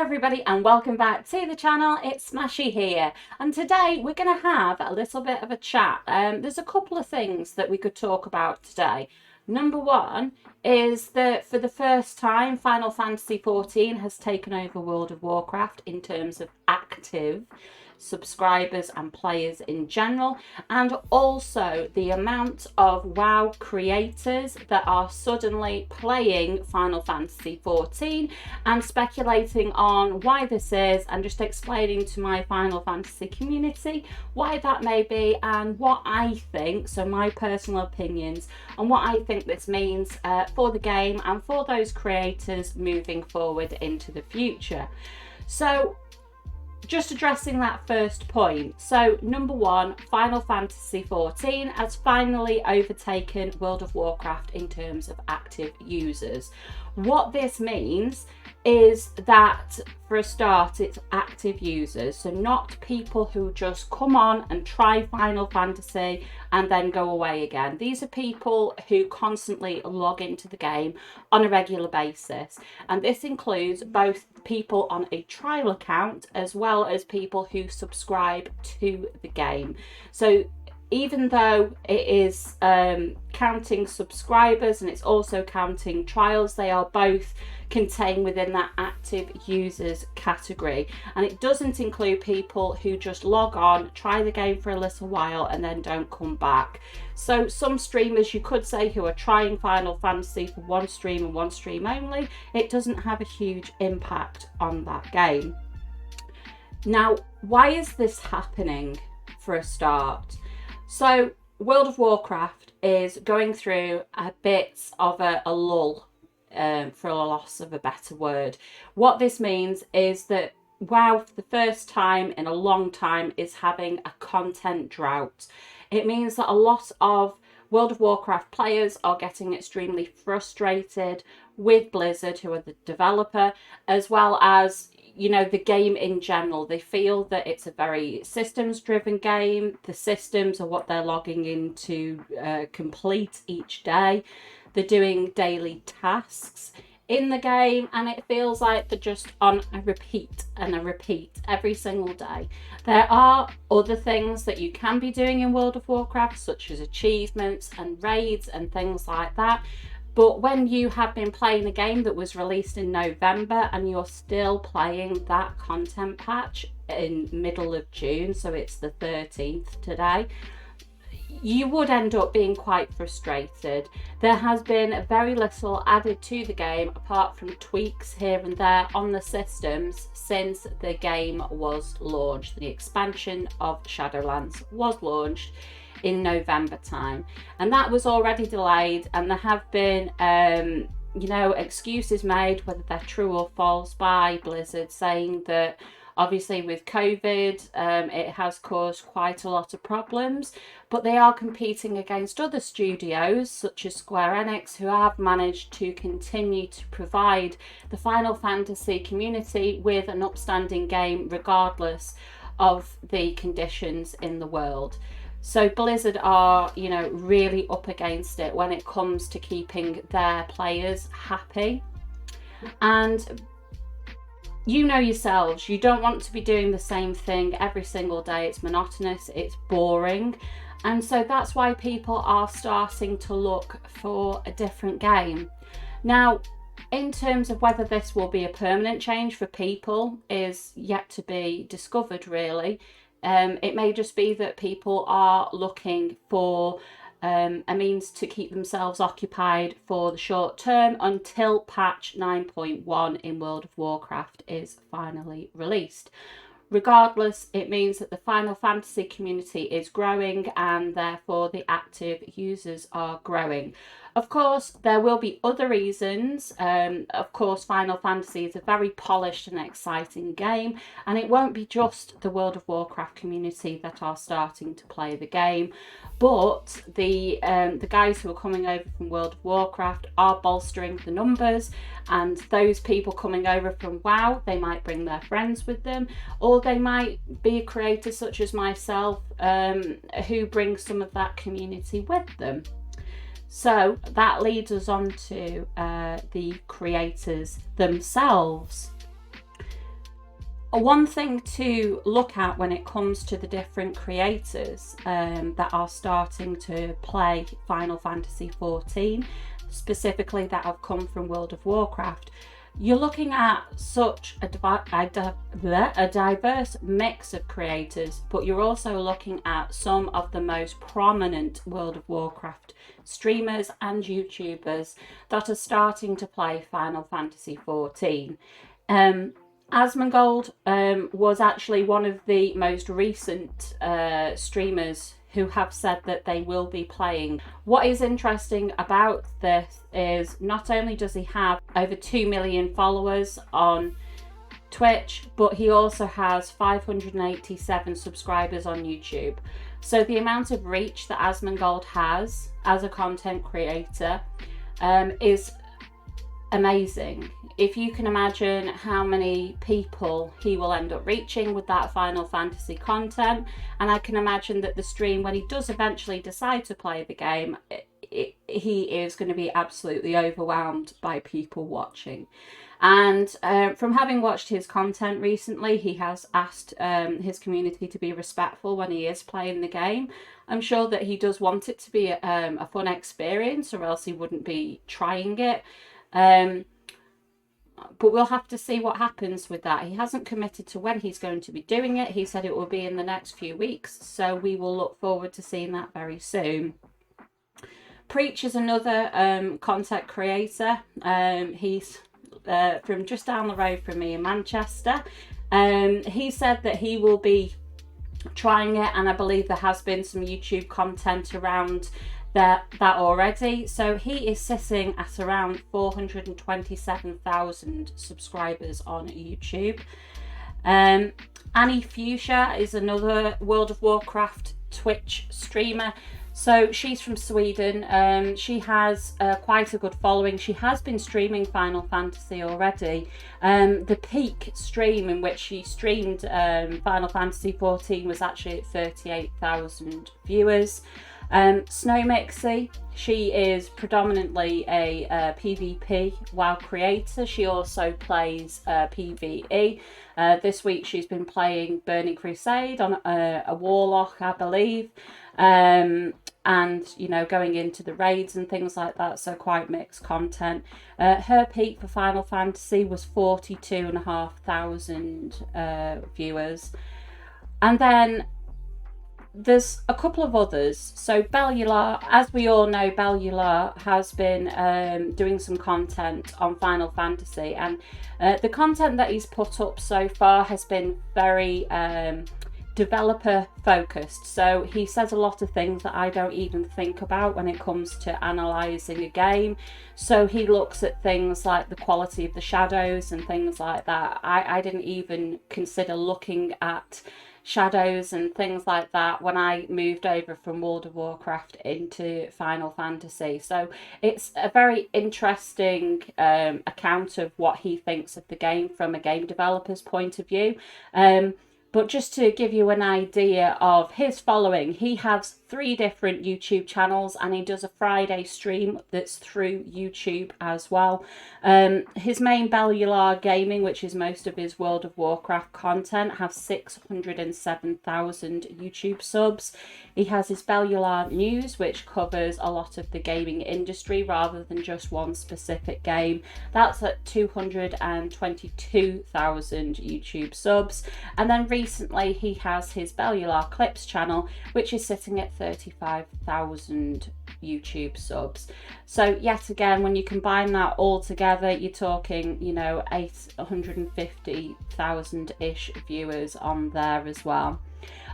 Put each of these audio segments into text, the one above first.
everybody and welcome back to the channel. It's Smashy here, and today we're going to have a little bit of a chat. There's a couple of things that we could talk about today. Number one is that for the first time Final Fantasy XIV has taken over World of Warcraft in terms of active subscribers and players in general, and also the amount of WoW creators that are suddenly playing Final Fantasy XIV and speculating on why this is, and just explaining to my Final Fantasy community why that may be and what I think, so my personal opinions on what I think this means for the game and for those creators moving forward into the future. So just addressing that first point. So number one, Final Fantasy XIV has finally overtaken World of Warcraft in terms of active users. What this means is that, for a start, it's active users, so not people who just come on and try Final Fantasy and then go away again. These are people who constantly log into the game on a regular basis, and this includes both people on a trial account as well as people who subscribe to the game. So even though it is counting subscribers and it's also counting trials, they are both contained within that active users category, and it doesn't include people who just log on, try the game for a little while and then don't come back. So some streamers, you could say, who are trying Final Fantasy for one stream and one stream only, it doesn't have a huge impact on that game. Now, why is this happening? For a start, so World of Warcraft is going through a bit of a lull, for a loss of a better word. What this means is that WoW, for the first time in a long time, is having a content drought. It means that a lot of World of Warcraft players are getting extremely frustrated with Blizzard, who are the developer, as well as, you know, the game in general. They feel that it's a very systems driven game. The systems are what they're logging in to complete each day. They're doing daily tasks in the game, and it feels like they're just on a repeat and a repeat every single day. There are other things that you can be doing in World of Warcraft, such as achievements and raids and things like that. But when you have been playing a game that was released in November and you're still playing that content patch in middle of June, so it's the 13th today, you would end up being quite frustrated. There has been very little added to the game apart from tweaks here and there on the systems since the game was launched. The expansion of Shadowlands was launched in November time, and that was already delayed, and there have been excuses made, whether they're true or false, by Blizzard, saying that obviously with COVID it has caused quite a lot of problems, but they are competing against other studios such as Square Enix, who have managed to continue to provide the Final Fantasy community with an upstanding game regardless of the conditions in the world. So Blizzard are, really up against it when it comes to keeping their players happy. And you know yourselves, you don't want to be doing the same thing every single day. It's monotonous, it's boring. And so that's why people are starting to look for a different game. Now, in terms of whether this will be a permanent change for people is yet to be discovered, really. It may just be that people are looking for a means to keep themselves occupied for the short term until patch 9.1 in World of Warcraft is finally released. Regardless, it means that the Final Fantasy community is growing and therefore the active users are growing. Of course, there will be other reasons. Of course, Final Fantasy is a very polished and exciting game, and it won't be just the World of Warcraft community that are starting to play the game, but the guys who are coming over from World of Warcraft are bolstering the numbers, and those people coming over from WoW, they might bring their friends with them, or they might be a creator such as myself who brings some of that community with them. So that leads us on to the creators themselves. One thing to look at when it comes to the different creators that are starting to play Final Fantasy XIV, specifically that have come from World of Warcraft, you're looking at such a diverse mix of creators, but you're also looking at some of the most prominent World of Warcraft streamers and YouTubers that are starting to play Final Fantasy XIV. Asmongold was actually one of the most recent streamers who have said that they will be playing. What is interesting about this is not only does he have over 2 million followers on Twitch, but he also has 587 subscribers on YouTube. So the amount of reach that Asmongold has as a content creator is amazing. If you can imagine how many people he will end up reaching with that Final Fantasy content, and I can imagine that the stream, when he does eventually decide to play the game, he is going to be absolutely overwhelmed by people watching. And from having watched his content recently, he has asked his community to be respectful when he is playing the game. I'm sure that he does want it to be a fun experience, or else he wouldn't be trying it. But we'll have to see what happens with that. He hasn't committed to when he's going to be doing it. He said it will be in the next few weeks, so we will look forward to seeing that very soon. Preach is another content creator. He's from just down the road from me in Manchester. He said that he will be trying it, and I believe there has been some YouTube content around that already. So he is sitting at around 427,000 subscribers on YouTube. Fuchsia is another World of Warcraft Twitch streamer. So she's from Sweden. She has quite a good following. She has been streaming Final Fantasy already. The peak stream in which she streamed Final Fantasy XIV was actually at 38,000 viewers. Snowmixy, she is predominantly a PvP WoW creator. She also plays PvE. This week she's been playing Burning Crusade on a Warlock, I believe. And, you know, going into the raids and things like that, so quite mixed content. Her peak for Final Fantasy was 42,500 viewers. And then there's a couple of others. So Bellular, as we all know, Bellular has been doing some content on Final Fantasy, and the content that he's put up so far has been very developer focused. So he says a lot of things that I don't even think about when it comes to analysing a game. So he looks at things like the quality of the shadows and things like that. I didn't even consider looking at shadows and things like that when I moved over from World of Warcraft into Final Fantasy. So it's a very interesting account of what he thinks of the game from a game developer's point of view. But just to give you an idea of his following, he has 3 different YouTube channels, and he does a Friday stream that's through YouTube as well. His main Bellular Gaming, which is most of his World of Warcraft content, has 607,000 YouTube subs. He has his Bellular News, which covers a lot of the gaming industry rather than just one specific game. That's at 222,000 YouTube subs. And then recently he has his Bellular Clips channel, which is sitting at 35,000 YouTube subs. So yet again, when you combine that all together, you're talking, you know, 850,000-ish viewers on there as well.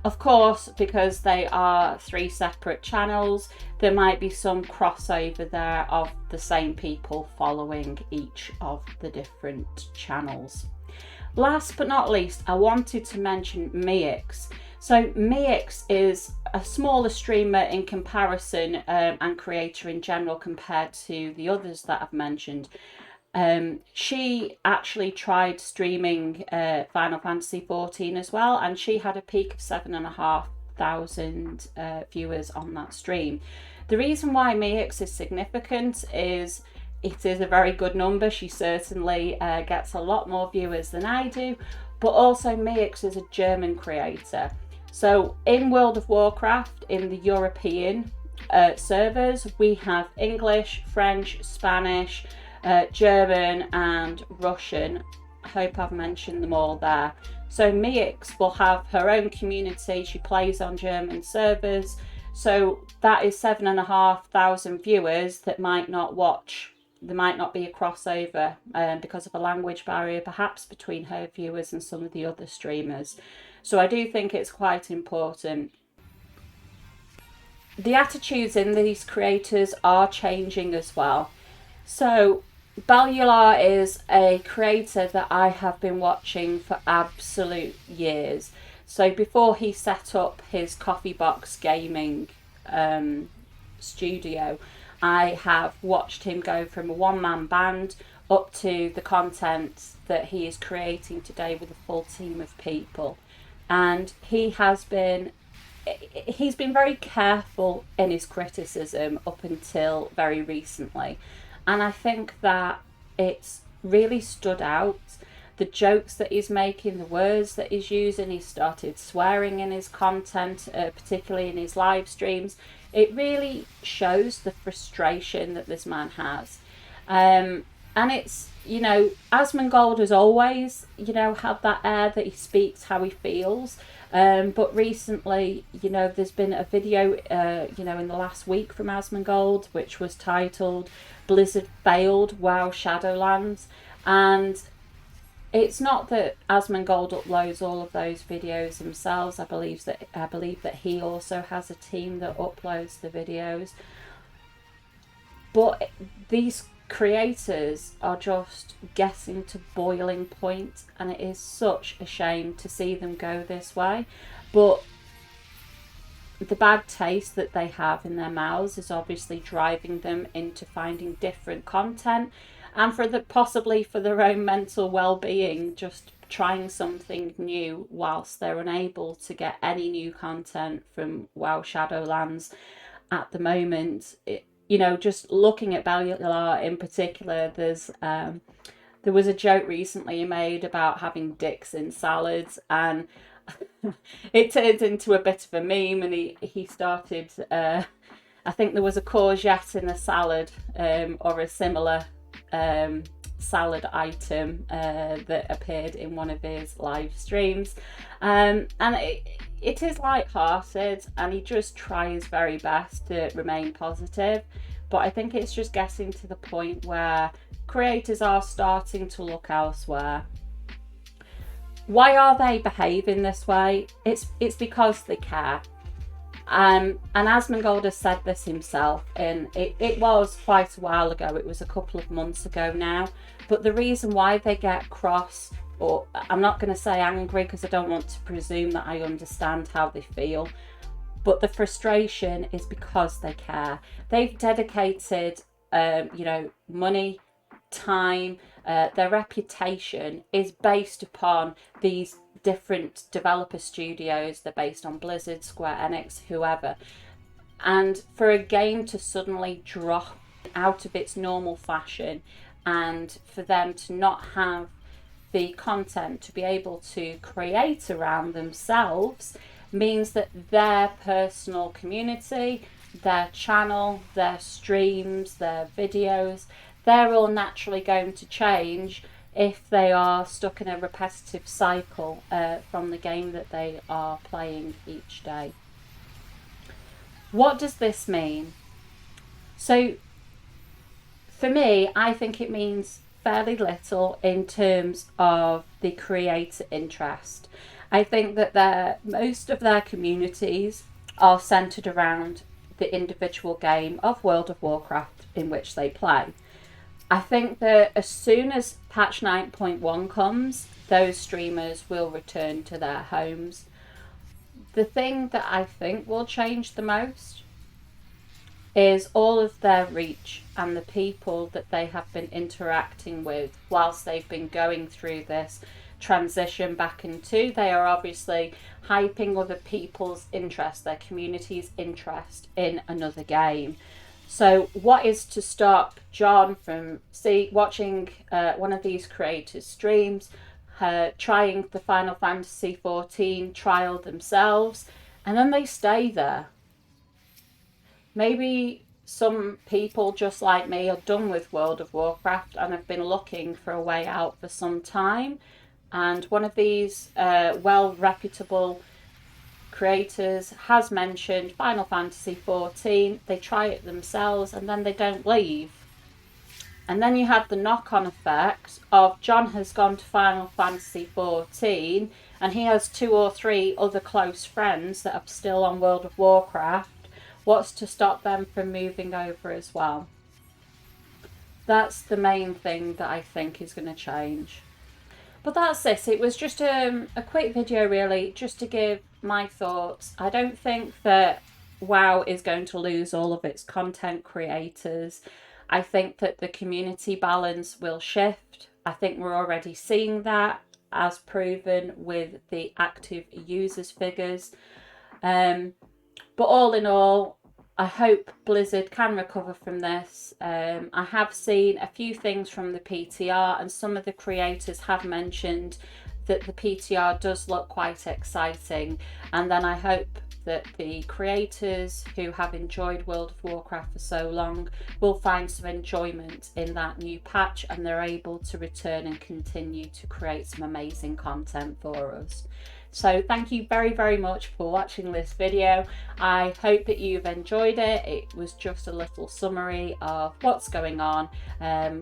Of course, because they are 3 separate channels, there might be some crossover there of the same people following each of the different channels. Last but not least, I wanted to mention Meeix. So Meeix is a smaller streamer in comparison and creator in general compared to the others that I've mentioned. She actually tried streaming Final Fantasy XIV as well, and she had a peak of 7,500 viewers on that stream. The reason why Meeix is significant is it is a very good number. She certainly gets a lot more viewers than I do. But also Meeix is a German creator. So in World of Warcraft, in the European servers, we have English, French, Spanish, German and Russian. I hope I've mentioned them all there. So Meeix will have her own community. She plays on German servers. So that is 7,500 viewers that might not watch. There might not be a crossover because of a language barrier, perhaps between her viewers and some of the other streamers. So I do think it's quite important. The attitudes in these creators are changing as well. So Bellular is a creator that I have been watching for absolute years. So before he set up his Coffee Box Gaming studio, I have watched him go from a one-man band up to the content that he is creating today with a full team of people. And he's been very careful in his criticism up until very recently. And I think that it's really stood out. The jokes that he's making, the words that he's using, he started swearing in his content, particularly in his live streams. It really shows the frustration that this man has. And it's, Asmongold has always, had that air that he speaks how he feels. But recently, there's been a video, in the last week from Asmongold, which was titled Blizzard Failed WoW Shadowlands. And it's not that Asmongold uploads all of those videos themselves. I believe that he also has a team that uploads the videos. But these creators are just getting to boiling point, and it is such a shame to see them go this way. But the bad taste that they have in their mouths is obviously driving them into finding different content, and possibly for their own mental well-being, just trying something new whilst they're unable to get any new content from WoW Shadowlands at the moment. Just looking at Bellular in particular, there was a joke recently he made about having dicks in salads, and it turned into a bit of a meme, and he started, I think there was a courgette in a salad, or a similar salad item that appeared in one of his live streams, and it is light-hearted, and he just tries very best to remain positive. But I think it's just getting to the point where creators are starting to look elsewhere. Why are they behaving this way? It's because they care. And Asmongold has said this himself, and it was quite a while ago. It was a couple of months ago now. But the reason why they get cross, or I'm not going to say angry because I don't want to presume that I understand how they feel, but the frustration is because they care. They've dedicated, money, time, their reputation is based upon these different developer studios. They're based on Blizzard, Square Enix, whoever. And for a game to suddenly drop out of its normal fashion, and for them to not have the content to be able to create around themselves, means that their personal community, their channel, their streams, their videos, they're all naturally going to change if they are stuck in a repetitive cycle from the game that they are playing each day. What does this mean? So for me, I think it means fairly little in terms of the creator interest. I think that most of their communities are centered around the individual game of World of Warcraft in which they play. I think that as soon as patch 9.1 comes, those streamers will return to their homes. The thing that I think will change the most is all of their reach and the people that they have been interacting with whilst they've been going through this transition back into. They are obviously hyping other people's interest, their community's interest in another game. So what is to stop John from watching one of these creators' streams, trying the Final Fantasy XIV trial themselves, and then they stay there? Maybe some people just like me are done with World of Warcraft and have been looking for a way out for some time, and one of these well reputable creators has mentioned Final Fantasy XIV. They try it themselves and then they don't leave. And then you have the knock-on effect of John has gone to Final Fantasy XIV and he has 2 or 3 other close friends that are still on World of Warcraft. What's to stop them from moving over as well? That's the main thing that I think is going to change. But that's this. It was just a quick video, really, just to give my thoughts. I don't think that WoW is going to lose all of its content creators. I think that the community balance will shift. I think we're already seeing that, as proven with the active users figures. But all in all, I hope Blizzard can recover from this. I have seen a few things from the PTR, and some of the creators have mentioned that the PTR does look quite exciting. And then I hope that the creators who have enjoyed World of Warcraft for so long will find some enjoyment in that new patch, and they're able to return and continue to create some amazing content for us. So thank you very, very much for watching this video. I hope that you've enjoyed it. It was just a little summary of what's going on,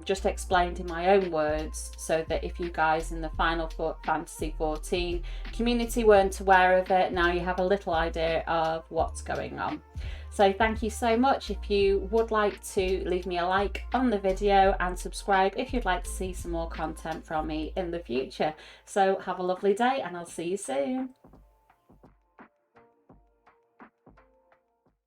just explained in my own words, so that if you guys in the Final Fantasy XIV community weren't aware of it, now you have a little idea of what's going on. So thank you so much. If you would like to leave me a like on the video and subscribe if you'd like to see some more content from me in the future. So have a lovely day and I'll see you soon.